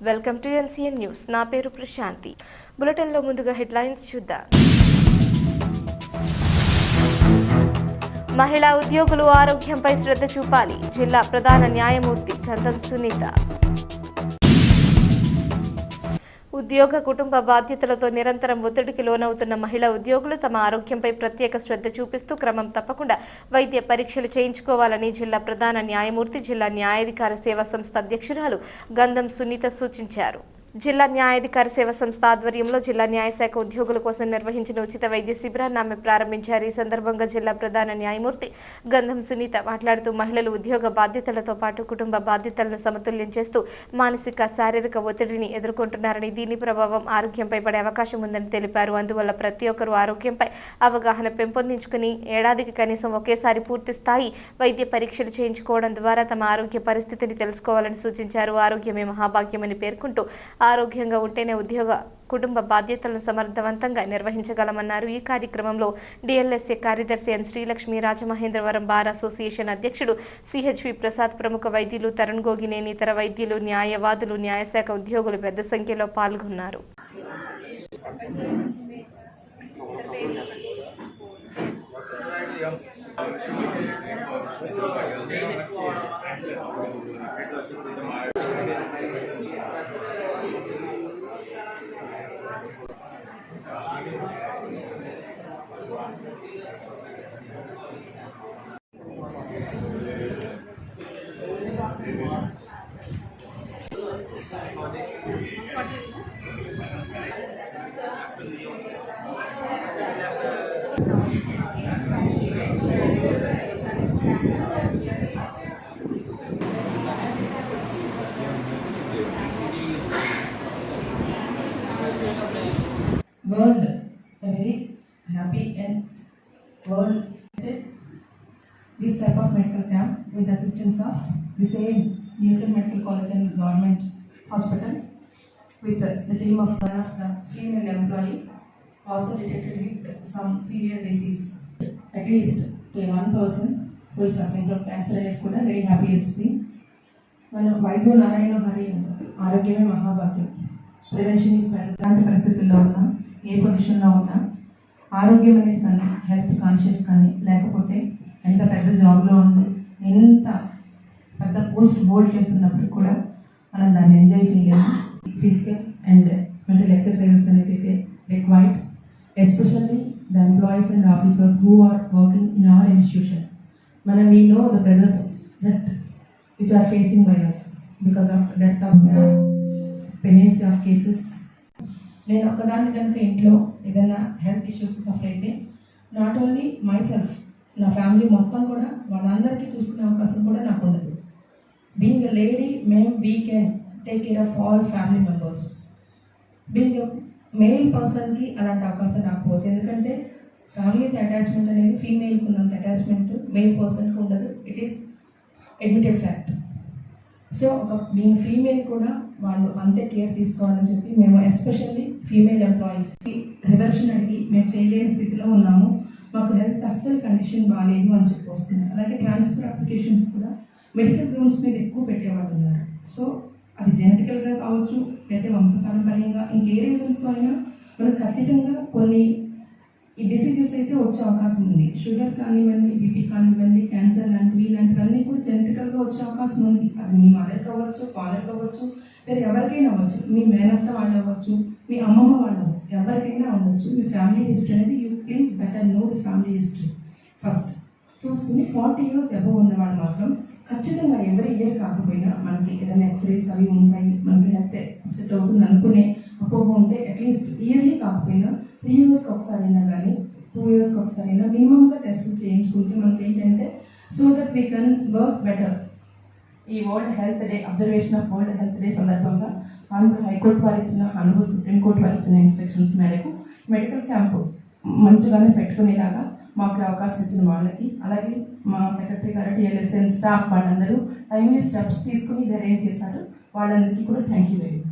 Welcome to NCN news. నా పేరు ప్రశాంతి. బులెటిన్లో ముందుగా హెడ్లైన్స్ చూద్దాం. మహిళా ఉద్యోగులు ఆరోగ్యంపై శ్రద్ధ చూపాలి. జిల్లా ప్రధాన న్యాయమూర్తి గంధం సునీత. ఉద్యోగ కుటుంబ బాధ్యతలతో నిరంతరం ఒత్తిడికి లోనవుతున్న మహిళా ఉద్యోగులు తమ ఆరోగ్యంపై ప్రత్యేక శ్రద్ధ చూపిస్తూ క్రమం తప్పకుండా వైద్య పరీక్షలు చేయించుకోవాలని జిల్లా ప్రధాన న్యాయమూర్తి, జిల్లా న్యాయాధికార సేవా సంస్థ అధ్యక్షురాలు గంధం సునీత సూచించారు. జిల్లా న్యాయాధికార సేవా సంస్థ ఆధ్వర్యంలో జిల్లా న్యాయశాఖ ఉద్యోగుల కోసం నిర్వహించిన ఉచిత వైద్య శిబిరాన్ని ఆమె ప్రారంభించారు. ఈ సందర్భంగా జిల్లా ప్రధాన న్యాయమూర్తి గంధం సునీత మాట్లాడుతూ మహిళలు ఉద్యోగ బాధ్యతలతో పాటు కుటుంబ బాధ్యతలను సమతుల్యం చేస్తూ మానసిక, శారీరక ఒత్తిడిని ఎదుర్కొంటున్నారని, దీని ప్రభావం ఆరోగ్యంపై పడే అవకాశం ఉందని తెలిపారు. అందువల్ల ప్రతి ఒక్కరూ ఆరోగ్యంపై అవగాహన పెంపొందించుకుని ఏడాదికి కనీసం ఒకేసారి పూర్తి స్థాయి వైద్య పరీక్షలు చేయించుకోవడం ద్వారా తమ ఆరోగ్య పరిస్థితిని తెలుసుకోవాలని సూచించారు. ఆరోగ్యమే మహాభాగ్యమని పేర్కొంటూ ఆరోగ్యంగా ఉంటేనే ఉద్యోగ కుటుంబ బాధ్యతలను సమర్థవంతంగా నిర్వహించగలమన్నారు. ఈ కార్యక్రమంలో డిఎల్ఎస్ఏ కార్యదర్శి ఎన్ శ్రీలక్ష్మి, రాజమహేంద్రవరం బార్ అసోసియేషన్ అధ్యక్షుడు సిహెచ్వి ప్రసాద్, ప్రముఖ వైద్యులు తరుణ్ గోగినేని, ఇతర వైద్యులు, న్యాయవాదులు, న్యాయశాఖ ఉద్యోగులు పెద్ద సంఖ్యలో పాల్గొన్నారు. World, a very happy and world this type of medical camp with the assistance of the same ESN Medical College and Government Hospital with the team of one of the female employee also detected with some severe disease. At least to one person who is suffering from cancer is kuda very happiest thing. Mana Vaidyo Narayana Hari Arogyame Mahabhagyam. Prevention is better. అలాంటి పరిస్థితుల్లో ఉన్నా, ఏ పొజిషన్లో ఉన్నా, ఆరోగ్యం అనేది కానీ health conscious కానీ లేకపోతే ఎంత పెద్ద జాబ్లో ఉండి ఎంత పెద్ద పోస్ట్ హోల్డ్ చేస్తున్నప్పుడు కూడా మనం దాన్ని ఎంజాయ్ చేయలేము. ఫిజికల్ అండ్ మెంటల్ ఎక్సర్సైజెస్ అనేది అయితే required, especially the employees and officers who are working in our institution. We know the pressures that which are facing by us because of డెత్ of staff, pendency of cases. నేను ఒక్కదాన్ని కనుక ఇంట్లో ఏదైనా health issues suffer అయితే not only myself, నా family మొత్తం కూడా వాళ్ళందరికీ చూసుకునే అవకాశం కూడా నాకు ఉండదు. Being a lady, we can take care of all family members. Being a male పర్సన్కి అలాంటి అవకాశం రాకపోవచ్చు, ఎందుకంటే ఫ్యామిలీకి అటాచ్మెంట్ అనేది ఫీమేల్కి ఉన్నంత అటాచ్మెంట్ మేల్ పర్సన్కి ఉండదు. It is admitted fact. So ఒక బీయింగ్ ఫీమేల్ కూడా వాళ్ళు అంతే కేర్ తీసుకోవాలని చెప్పి మేము ఎస్పెషల్లీ ఫీమేల్ ఎంప్లాయీస్కి రివర్షన్ అడిగి మేము చేయలేని స్థితిలో ఉన్నాము, మాకు హెల్త్ అస్సలు కండిషన్ బాగాలేదు అని చెప్పి వస్తున్నాయి. అలాగే ట్రాన్స్ఫర్ అప్లికేషన్స్ కూడా మెడికల్ గ్రౌండ్స్ మీద ఎక్కువ పెట్టేవాళ్ళు ఉన్నారు. సో అది జెనెటికల్గా కావచ్చు, లేదా వంశపారంపర్యంగా ఇంకే రీజన్స్తో అయినా మనకు ఖచ్చితంగా కొన్ని ఈ డిసీజెస్ అయితే వచ్చే అవకాశం ఉంది. షుగర్ కానివ్వండి, బీపీ కానివ్వండి, క్యాన్సర్ లాంటివి ఇలాంటివన్నీ కూడా జెనెటికల్గా వచ్చే అవకాశం ఉంది. అది మీ మదర్ కావచ్చు, ఫాదర్ కావచ్చు, లేదా ఎవరికైనా అవ్వచ్చు, మీ మేనత్త వాళ్ళు అవ్వచ్చు, మీ అమ్మమ్మ వాళ్ళు అవ్వచ్చు, ఎవరికైనా అవ్వచ్చు. మీ ఫ్యామిలీ హిస్టరీ అనేది you please better know the family history first చూసుకుని 40 years అబవ్ ఉన్న వాళ్ళు మాత్రం ఖచ్చితంగా ఎవరి ఇయర్ కాకపోయినా మనకి ఏదైనా ఎక్స్రేస్ అవి ఉంటాయి, మనకి హెల్త్ అప్సెట్ అవుతుంది అనుకునే అపోహ ఉంటే అట్లీస్ట్ ఇయర్లీ కాకపోయినా 3 yearsకి ఒకసారి అయినా కానీ 2 yearsకి ఒకసారి అయినా మినిమంగా టెస్టులు చేయించుకుంటే మనకి ఏంటంటే so that we can work better. ఈ world health day, observation of world health day సందర్భంగా ఆనరబుల్ హైకోర్టు వారు ఇచ్చిన, ఆనరబుల్ సుప్రీంకోర్టు వారు ఇచ్చిన ఇన్స్ట్రక్షన్స్ మేరకు మెడికల్ క్యాంపు మంచిగానే పెట్టుకునేలాగా మాకు అవకాశం ఇచ్చిన వాళ్ళకి, అలాగే మా సెక్రటరీ గారు, డిఎల్ఎస్ఎన్ స్టాఫ్ వాళ్ళందరూ టైమ్లీ స్టెప్స్ తీసుకుని ఇది అరేంజ్ చేశారు. వాళ్ళందరికీ కూడా థ్యాంక్ యూ వెరీ మచ్.